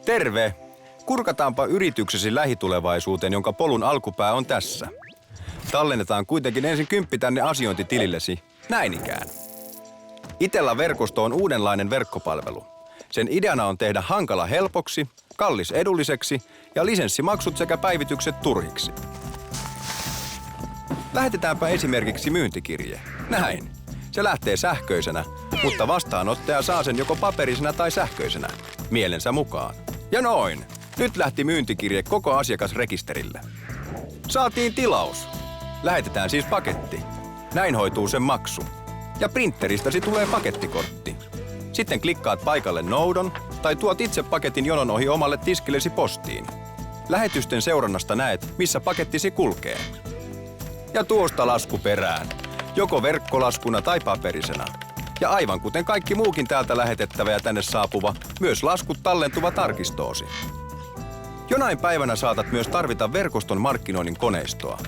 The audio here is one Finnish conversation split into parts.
Terve! Kurkataanpa yrityksesi lähitulevaisuuteen, jonka polun alkupää on tässä. Tallennetaan kuitenkin ensin 10 tänne asiointitilillesi. Näin ikään. Itella-verkosto on uudenlainen verkkopalvelu. Sen ideana on tehdä hankala helpoksi, kallis edulliseksi ja lisenssimaksut sekä päivitykset turhiksi. Lähetetäänpä esimerkiksi myyntikirje. Näin. Se lähtee sähköisenä, mutta vastaanottaja saa sen joko paperisena tai sähköisenä, mielensä mukaan. Ja noin. Nyt lähti myyntikirje koko asiakasrekisterille. Saatiin tilaus. Lähetetään siis paketti. Näin hoituu sen maksu. Ja printeristäsi tulee pakettikortti. Sitten klikkaat paikalle noudon tai tuot itse paketin jonon ohi omalle tiskillesi postiin. Lähetysten seurannasta näet, missä pakettisi kulkee. Ja tuosta lasku perään. Joko verkkolaskuna tai paperisena. Ja aivan kuten kaikki muukin täältä lähetettävä ja tänne saapuva, myös laskut tallentuvat arkistoosi. Jonain päivänä saatat myös tarvita verkoston markkinoinnin koneistoa.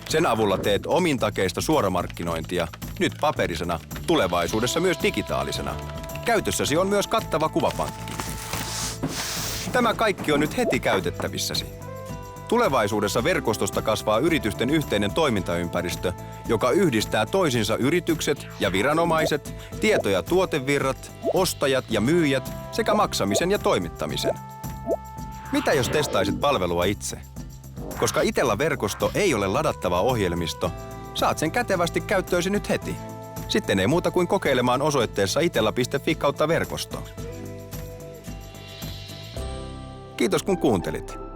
Sen avulla teet omintakeista suoramarkkinointia, nyt paperisena, tulevaisuudessa myös digitaalisena. Käytössäsi on myös kattava kuvapankki. Tämä kaikki on nyt heti käytettävissäsi. Tulevaisuudessa verkostosta kasvaa yritysten yhteinen toimintaympäristö, joka yhdistää toisinsa yritykset ja viranomaiset, tieto- ja tuotevirrat, ostajat ja myyjät sekä maksamisen ja toimittamisen. Mitä jos testaisit palvelua itse? Koska Itella-verkosto ei ole ladattava ohjelmisto, saat sen kätevästi käyttöösi nyt heti. Sitten ei muuta kuin kokeilemaan osoitteessa itella.fi/verkosto. Kiitos kun kuuntelit.